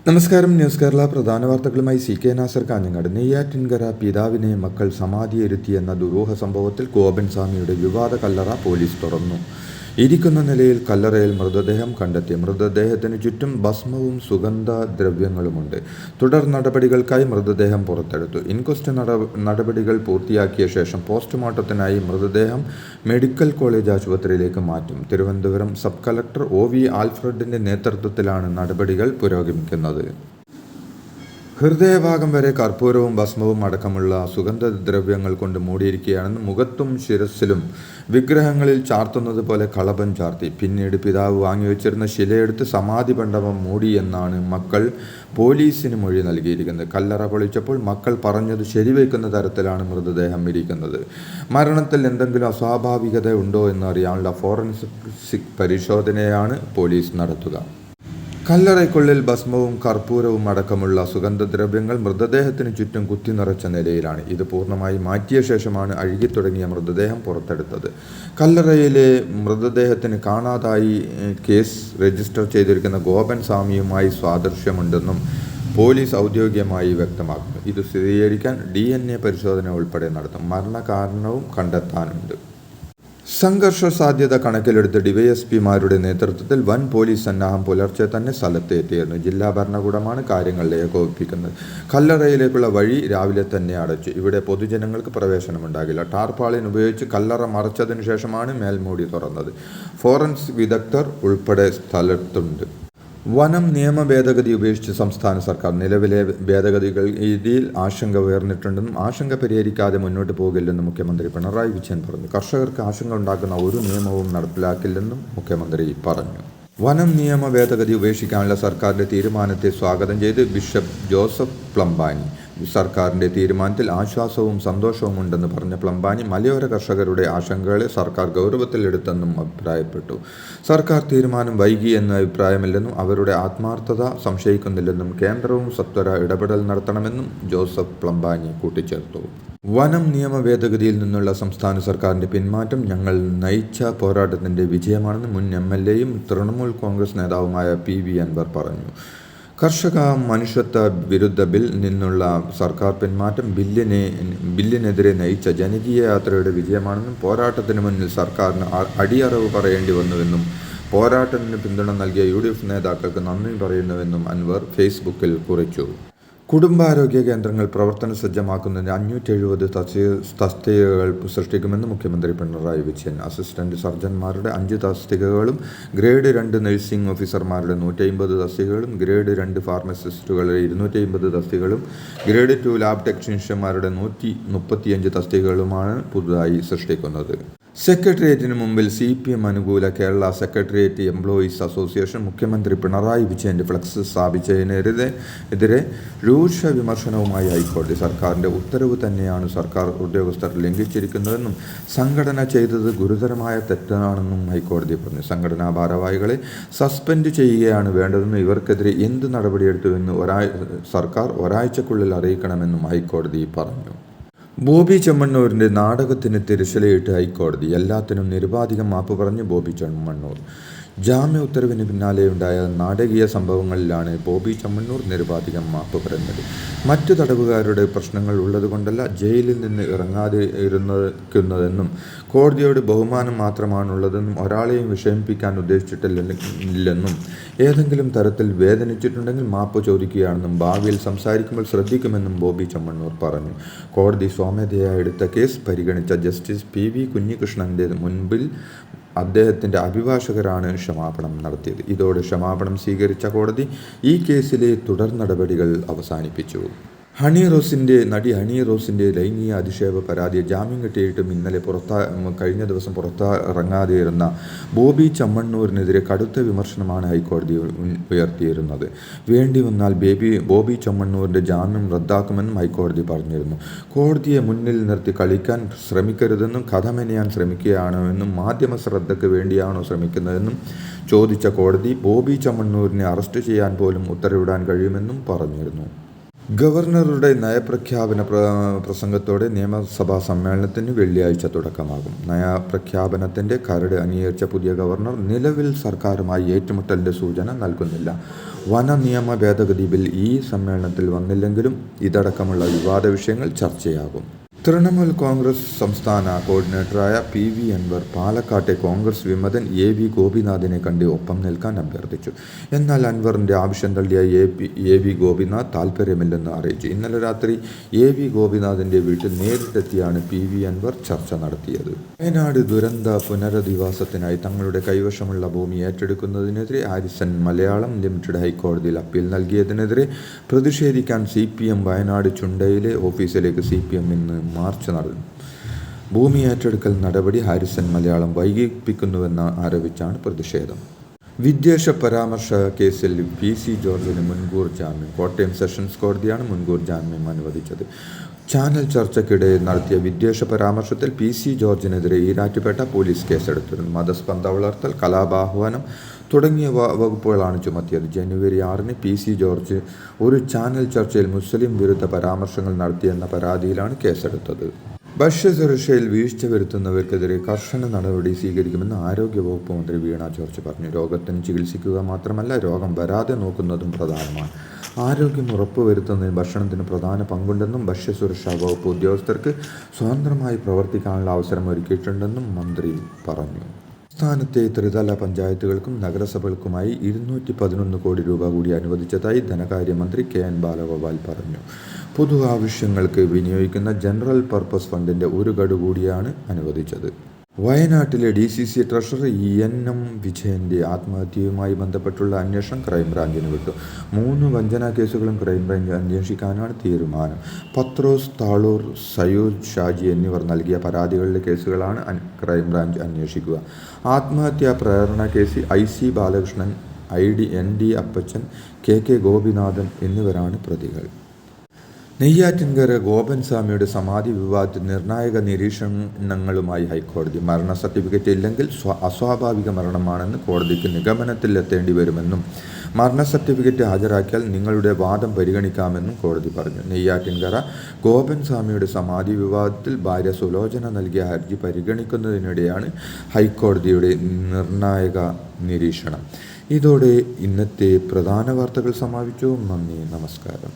നമസ്കാരം. ന്യൂസ് കേരള പ്രധാന വാർത്തകളുമായി CK നാസർ കാഞ്ഞങ്ങാട്. നെയ്യാറ്റിൻകര പിതാവിനെ മക്കൾ സമാധിയിരുത്തിയെന്ന ദുരൂഹ സംഭവത്തിൽ ഗോപൻ സ്വാമിയുടെ വിവാദ കല്ലറ പോലീസ് തുറന്നു. ഇരിക്കുന്ന നിലയിൽ കല്ലറയിൽ മൃതദേഹം കണ്ടെത്തി. മൃതദേഹത്തിന് ചുറ്റും ഭസ്മവും സുഗന്ധദ്രവ്യങ്ങളുമുണ്ട്. തുടർ നടപടികൾക്കായി മൃതദേഹം പുറത്തെടുത്തു. ഇൻക്വസ്റ്റ് നടപടികൾ പൂർത്തിയാക്കിയ ശേഷം പോസ്റ്റ്മോർട്ടത്തിനായി മൃതദേഹം മെഡിക്കൽ കോളേജ് ആശുപത്രിയിലേക്ക് മാറ്റും. തിരുവനന്തപുരം സബ് കളക്ടർ OV ആൽഫ്രഡിന്റെ നേതൃത്വത്തിലാണ് നടപടികൾ പുരോഗമിക്കുന്നത്. ഹൃദയഭാഗം വരെ കർപ്പൂരവും ഭസ്മവും അടക്കമുള്ള സുഗന്ധദ്രവ്യങ്ങൾ കൊണ്ട് മൂടിയിരിക്കുകയാണെന്ന് മുഖത്തും ശിരസ്സിലും വിഗ്രഹങ്ങളിൽ ചാർത്തുന്നത് പോലെ കളഭം ചാർത്തി. പിന്നീട് പിതാവ് വാങ്ങിവെച്ചിരുന്ന ശിലയെടുത്ത് സമാധി മണ്ഡപം മൂടി എന്നാണ് മക്കൾ പോലീസിന് മൊഴി നൽകിയിരിക്കുന്നത്. കല്ലറ പൊളിച്ചപ്പോൾ മക്കൾ പറഞ്ഞത് ശരിവയ്ക്കുന്ന തരത്തിലാണ് മൃതദേഹം ഇരിക്കുന്നത്. മരണത്തിൽ എന്തെങ്കിലും അസ്വാഭാവികത ഉണ്ടോ എന്നറിയാനുള്ള ഫോറൻസിക് പരിശോധനയാണ് പോലീസ് നടത്തുക. കല്ലറയ്ക്കുള്ളിൽ ഭസ്മവും കർപ്പൂരവും അടക്കമുള്ള സുഗന്ധദ്രവ്യങ്ങൾ മൃതദേഹത്തിന് ചുറ്റും കുത്തിനിറച്ച നിലയിലാണ്. ഇത് പൂർണ്ണമായി മാറ്റിയ ശേഷമാണ് അഴുകിത്തുടങ്ങിയ മൃതദേഹം പുറത്തെടുത്തത്. കല്ലറയിലെ മൃതദേഹത്തിന് കാണാതായി കേസ് രജിസ്റ്റർ ചെയ്തിരിക്കുന്ന ഗോപൻ സ്വാമിയുമായി സാദൃശ്യമുണ്ടെന്നും പോലീസ് ഔദ്യോഗികമായി വ്യക്തമാക്കുന്നു. ഇത് സ്ഥിരീകരിക്കാൻ DNA പരിശോധന ഉൾപ്പെടെ നടത്തും. മരണകാരണവും കണ്ടെത്താനുണ്ട്. സംഘർഷ സാധ്യത കണക്കിലെടുത്ത് DYSPമാരുടെ നേതൃത്വത്തിൽ വൻ പോലീസ് സന്നാഹം പുലർച്ചെ തന്നെ സ്ഥലത്തെത്തിയിരുന്നു. ജില്ലാ ഭരണകൂടമാണ് കാര്യങ്ങൾ ഏകോപിപ്പിക്കുന്നത്. കല്ലറയിലേക്കുള്ള വഴി രാവിലെ തന്നെ അടച്ചു. ഇവിടെ പൊതുജനങ്ങൾക്ക് പ്രവേശനമുണ്ടാകില്ല. ടാർപാളിൻ ഉപയോഗിച്ച് കല്ലറ മറച്ചതിനു ശേഷമാണ് മേൽമൂടി തുറന്നത്. ഫോറൻസിക് വിദഗ്ധർ ഉൾപ്പെടെ സ്ഥലത്തുണ്ട്. വനം നിയമ ഭേദഗതി ഉപേക്ഷിച്ച് സംസ്ഥാന സർക്കാർ. നിലവിലെ ഭേദഗതികൾ ഇതിൽ ആശങ്ക ഉയർന്നിട്ടുണ്ടെന്നും ആശങ്ക പരിഹരിക്കാതെ മുന്നോട്ട് പോകില്ലെന്നും മുഖ്യമന്ത്രി പിണറായി വിജയൻ പറഞ്ഞു. കർഷകർക്ക് ആശങ്ക ഉണ്ടാക്കുന്ന ഒരു നിയമവും നടപ്പിലാക്കില്ലെന്നും മുഖ്യമന്ത്രി പറഞ്ഞു. വനം നിയമ ഭേദഗതി ഉപേക്ഷിക്കാനുള്ള സർക്കാരിൻ്റെ തീരുമാനത്തെ സ്വാഗതം ചെയ്ത് ബിഷപ്പ് ജോസഫ് പ്ലംബാനി. സർക്കാരിൻ്റെ തീരുമാനത്തിൽ ആശ്വാസവും സന്തോഷവും ഉണ്ടെന്ന് പറഞ്ഞ പ്ലംബാനി മലയോര കർഷകരുടെ ആശങ്കകളെ സർക്കാർ ഗൗരവത്തിലെടുത്തെന്നും അഭിപ്രായപ്പെട്ടു. സർക്കാർ തീരുമാനം വൈകി എന്ന അഭിപ്രായമില്ലെന്നും അവരുടെ ആത്മാർത്ഥത സംശയിക്കുന്നില്ലെന്നും കേന്ദ്രവും സത്വര ഇടപെടൽ നടത്തണമെന്നും ജോസഫ് പ്ലംബാനി കൂട്ടിച്ചേർത്തു. വനം നിയമ ഭേദഗതിയിൽ നിന്നുള്ള സംസ്ഥാന സർക്കാരിൻ്റെ പിന്മാറ്റം ഞങ്ങൾ നയിച്ച പോരാട്ടത്തിൻ്റെ വിജയമാണെന്ന് മുൻ MLAയും തൃണമൂൽ കോൺഗ്രസ് നേതാവുമായ PV അൻവർ പറഞ്ഞു. കർഷക മനുഷ്യത്വ വിരുദ്ധ ബിൽ നിന്നുള്ള സർക്കാർ പിന്മാറ്റം ബില്ലിനെതിരെ നയിച്ച ജനകീയ യാത്രയുടെ വിജയമാണെന്നും പോരാട്ടത്തിന് മുന്നിൽ സർക്കാരിന് അടിയറവ് പറയേണ്ടി വന്നുവെന്നും പോരാട്ടത്തിന് പിന്തുണ നൽകിയ UDF നേതാക്കൾക്ക് നന്ദി പറയുന്നുവെന്നും അൻവർ ഫേസ്ബുക്കിൽ കുറിച്ചു. കുടുംബാരോഗ്യ കേന്ദ്രങ്ങൾ പ്രവർത്തന സജ്ജമാക്കുന്നതിന് 570 തസ്തികകൾ സൃഷ്ടിക്കുമെന്ന് മുഖ്യമന്ത്രി പിണറായി വിജയൻ. അസിസ്റ്റന്റ് സർജൻമാരുടെ 5 തസ്തികകളും ഗ്രേഡ് 2 നഴ്സിംഗ് ഓഫീസർമാരുടെ 150 തസ്തികകളും ഗ്രേഡ് 2 ഫാർമസിസ്റ്റുകളുടെ 250 തസ്തികകളും ഗ്രേഡ് 2 ലാബ് ടെക്നീഷ്യന്മാരുടെ 135 തസ്തികകളുമാണ് പുതുതായി സൃഷ്ടിക്കുന്നത്. സെക്രട്ടേറിയറ്റിന് മുമ്പിൽ CPM അനുകൂല കേരള സെക്രട്ടേറിയറ്റ് എംപ്ലോയീസ് അസോസിയേഷൻ മുഖ്യമന്ത്രി പിണറായി വിജയൻ്റെ ഫ്ലക്സ് സ്ഥാപിച്ചതിനെതിരെ രൂക്ഷ വിമർശനവുമായി ഹൈക്കോടതി. സർക്കാരിൻ്റെ ഉത്തരവ് തന്നെയാണ് സർക്കാർ ഉദ്യോഗസ്ഥർ ലംഘിച്ചിരിക്കുന്നതെന്നും സംഘടന ചെയ്തത് ഗുരുതരമായ തെറ്റാണെന്നും ഹൈക്കോടതി പറഞ്ഞു. സംഘടനാ ഭാരവാഹികളെ സസ്പെൻഡ് ചെയ്യുകയാണ് വേണ്ടതെന്നും ഇവർക്കെതിരെ എന്ത് നടപടിയെടുത്തുവെന്ന് സർക്കാർ ഒരാഴ്ചക്കുള്ളിൽ അറിയിക്കണമെന്നും ഹൈക്കോടതി പറഞ്ഞു. ബോബി ചെമ്മണ്ണൂരിൻ്റെ നാടകത്തിന് തിരശ്ശീലയിട്ട് ഹൈക്കോടതി. എല്ലാത്തിനും നിരുപാധികം മാപ്പ് പറഞ്ഞ് ബോബി ചെമ്മണ്ണൂർ. ജാമ്യ ഉത്തരവിന് പിന്നാലെയുണ്ടായ നാടകീയ സംഭവങ്ങളിലാണ് ബോബി ചെമ്മണ്ണൂർ നിരുപാധികം മാപ്പ് പറഞ്ഞത്. മറ്റു തടവുകാരുടെ പ്രശ്നങ്ങൾ ഉള്ളതുകൊണ്ടല്ല ജയിലിൽ നിന്ന് ഇറങ്ങാതിരുന്നതെന്നും കോടതിയോട് ബഹുമാനം മാത്രമാണുള്ളതെന്നും ഒരാളെയും വിഷമിപ്പിക്കാൻ ഉദ്ദേശിച്ചിട്ടില്ലെന്നും ഏതെങ്കിലും തരത്തിൽ വേദനിച്ചിട്ടുണ്ടെങ്കിൽ മാപ്പ് ചോദിക്കുകയാണെന്നും ഭാവിയിൽ സംസാരിക്കുമ്പോൾ ശ്രദ്ധിക്കുമെന്നും ബോബി ചെമ്മണ്ണൂർ പറഞ്ഞു. കോടതി സ്വമേധയാ എടുത്ത കേസ് പരിഗണിച്ച ജസ്റ്റിസ് PV കുഞ്ഞികൃഷ്ണൻ്റെ മുൻപിൽ അദ്ദേഹത്തിൻ്റെ അഭിഭാഷകരാണ് ക്ഷമാപണം നടത്തിയത്. ഇതോടെ ക്ഷമാപണം സ്വീകരിച്ച കോടതി ഈ കേസിലെ തുടർ നടപടികൾ അവസാനിപ്പിച്ചു. നടി ഹണി റോസിൻ്റെ ലൈംഗിക അധിക്ഷേപ പരാതിയെ ജാമ്യം കിട്ടിയിട്ടും ഇന്നലെ കഴിഞ്ഞ ദിവസം പുറത്തിറങ്ങാതെയിരുന്ന ബോബി ചെമ്മണ്ണൂരിനെതിരെ കടുത്ത വിമർശനമാണ് ഹൈക്കോടതി ഉയർത്തിയിരുന്നത്. വേണ്ടി വന്നാൽ ബോബി ചെമ്മണ്ണൂരിൻ്റെ ജാമ്യം റദ്ദാക്കുമെന്നും ഹൈക്കോടതി പറഞ്ഞിരുന്നു. കോടതിയെ മുന്നിൽ നിർത്തി കളിക്കാൻ ശ്രമിക്കരുതെന്നും കഥ മെനയാൻ ശ്രമിക്കുകയാണോവെന്നും മാധ്യമ ശ്രദ്ധയ്ക്ക് വേണ്ടിയാണോ ശ്രമിക്കുന്നതെന്നും ചോദിച്ച കോടതി ബോബി ചെമ്മണ്ണൂരിനെ അറസ്റ്റ് ചെയ്യാൻ പോലും ഉത്തരവിടാൻ കഴിയുമെന്നും പറഞ്ഞിരുന്നു. ഗവർണറുടെ നയപ്രഖ്യാപന പ്രസംഗത്തോടെ നിയമസഭാ സമ്മേളനത്തിന് വെള്ളിയാഴ്ച തുടക്കമാകും. നയപ്രഖ്യാപനത്തിൻ്റെ കരട് അംഗീകരിച്ച പുതിയ ഗവർണർ നിലവിൽ സർക്കാരുമായി ഏറ്റുമുട്ടലിൻ്റെ സൂചന നൽകുന്നില്ല. വന നിയമ ഭേദഗതി ബിൽ ഈ സമ്മേളനത്തിൽ വന്നില്ലെങ്കിലും ഇതടക്കമുള്ള വിവാദ വിഷയങ്ങൾ ചർച്ചയാകും. തൃണമൂൽ കോൺഗ്രസ് സംസ്ഥാന കോർഡിനേറ്ററായ PV അൻവർ പാലക്കാട്ടെ കോൺഗ്രസ് വിമതൻ AV ഗോപിനാഥിനെ കണ്ട് ഒപ്പം നിൽക്കാൻ അഭ്യർത്ഥിച്ചു. എന്നാൽ അൻവറിൻ്റെ ആവശ്യം തള്ളിയ AV ഗോപിനാഥ് താൽപ്പര്യമില്ലെന്ന് അറിയിച്ചു. ഇന്നലെ രാത്രി AV ഗോപിനാഥിൻ്റെ വീട്ടിൽ നേരിട്ടെത്തിയാണ് PV അൻവർ ചർച്ച നടത്തിയത്. വയനാട് ദുരന്ത പുനരധിവാസത്തിനായി തങ്ങളുടെ കൈവശമുള്ള ഭൂമി ഏറ്റെടുക്കുന്നതിനെതിരെ ഹാരിസൺ മലയാളം ലിമിറ്റഡ് ഹൈക്കോടതിയിൽ അപ്പീൽ നൽകിയതിനെതിരെ പ്രതിഷേധിക്കാൻ CPM വയനാട് ചുണ്ടയിലെ ഓഫീസിലേക്ക് CPM ഇന്ന് മാർച്ച് നടന്നു. ഭൂമി ഏറ്റെടുക്കൽ നടപടി ഹാരിസൺ മലയാളം വൈകിപ്പിക്കുന്നുവെന്ന് ആരോപിച്ചാണ് പ്രതിഷേധം. വിദ്വേഷ പരാമർശ കേസിൽ PC ജോർജിന് മുൻകൂർ ജാമ്യം. കോട്ടയം സെഷൻസ് കോടതിയാണ് മുൻകൂർ ജാമ്യം അനുവദിച്ചത്. ചാനൽ ചർച്ചയ്ക്കിടെ നടത്തിയ വിദ്വേഷ പരാമർശത്തിൽ PC ജോർജിനെതിരെ ഈരാറ്റുപേട്ട പോലീസ് കേസെടുത്തിരുന്നു. മതസ്പർദ്ധ വളർത്തൽ, കലാപാഹ്വാനം തുടങ്ങിയ വകുപ്പുകളാണ് ചുമത്തിയത്. ജനുവരി 6-ന് PC ജോർജ് ഒരു ചാനൽ ചർച്ചയിൽ മുസ്ലിം വിരുദ്ധ പരാമർശങ്ങൾ നടത്തിയെന്ന പരാതിയിലാണ് കേസെടുത്തത്. ഭക്ഷ്യസുരക്ഷയിൽ വീഴ്ച വരുത്തുന്നവർക്കെതിരെ കർശന നടപടി സ്വീകരിക്കുമെന്ന് ആരോഗ്യവകുപ്പ് മന്ത്രി വീണ ജോർജ് പറഞ്ഞു. രോഗത്തിന് ചികിത്സിക്കുക മാത്രമല്ല, രോഗം വരാതെ നോക്കുന്നതും പ്രധാനമാണ്. ആരോഗ്യം ഉറപ്പുവരുത്തുന്നതിന് ഭക്ഷണത്തിന് പ്രധാന പങ്കുണ്ടെന്നും ഭക്ഷ്യസുരക്ഷാ വകുപ്പ് ഉദ്യോഗസ്ഥർക്ക് സ്വതന്ത്രമായി പ്രവർത്തിക്കാനുള്ള അവസരം ഒരുക്കിയിട്ടുണ്ടെന്നും മന്ത്രി പറഞ്ഞു. സംസ്ഥാനത്തെ ത്രിതല പഞ്ചായത്തുകൾക്കും നഗരസഭകൾക്കുമായി 211 കോടി രൂപ കൂടി അനുവദിച്ചതായി ധനകാര്യമന്ത്രി KN ബാലഗോപാൽ പറഞ്ഞു. പൊതു ആവശ്യങ്ങൾക്ക് വിനിയോഗിക്കുന്ന ജനറൽ പർപ്പസ് ഫണ്ടിൻ്റെ ഒരു ഗഡു കൂടിയാണ് അനുവദിച്ചത്. വയനാട്ടിലെ DCC ട്രഷറർ NM വിജയൻ്റെ ആത്മഹത്യയുമായി ബന്ധപ്പെട്ടുള്ള അന്വേഷണം ക്രൈംബ്രാഞ്ചിന് വിട്ടു. 3 വഞ്ചനാ കേസുകളും ക്രൈംബ്രാഞ്ച് അന്വേഷിക്കാനാണ് തീരുമാനം. പത്രോസ് താളൂർ, സയൂദ് ഷാജി എന്നിവർ നൽകിയ പരാതികളിലെ കേസുകളാണ് ക്രൈംബ്രാഞ്ച് അന്വേഷിക്കുക. ആത്മഹത്യാ പ്രേരണ കേസിൽ IC ബാലകൃഷ്ണൻ, ND അപ്പച്ചൻ, KK ഗോപിനാഥൻ എന്നിവരാണ് പ്രതികൾ. നെയ്യാറ്റിൻകര ഗോപൻ സ്വാമിയുടെ സമാധി വിവാദത്തിൽ നിർണായക നിരീക്ഷണങ്ങളുമായി ഹൈക്കോടതി. മരണ സർട്ടിഫിക്കറ്റ് ഇല്ലെങ്കിൽ അസ്വാഭാവിക മരണമാണെന്ന് കോടതിക്ക് നിഗമനത്തിലെത്തേണ്ടി വരുമെന്നും മരണ സർട്ടിഫിക്കറ്റ് ഹാജരാക്കിയാൽ നിങ്ങളുടെ വാദം പരിഗണിക്കാമെന്നും കോടതി പറഞ്ഞു. നെയ്യാറ്റിൻകര ഗോപൻ സ്വാമിയുടെ സമാധി വിവാദത്തിൽ ഭാര്യ സുലോചന നൽകിയ ഹർജി പരിഗണിക്കുന്നതിനിടെയാണ് ഹൈക്കോടതിയുടെ നിർണായക നിരീക്ഷണം. ഇതോടെ ഇന്നത്തെ പ്രധാന വാർത്തകൾ സമാപിച്ചു. നന്ദി, നമസ്കാരം.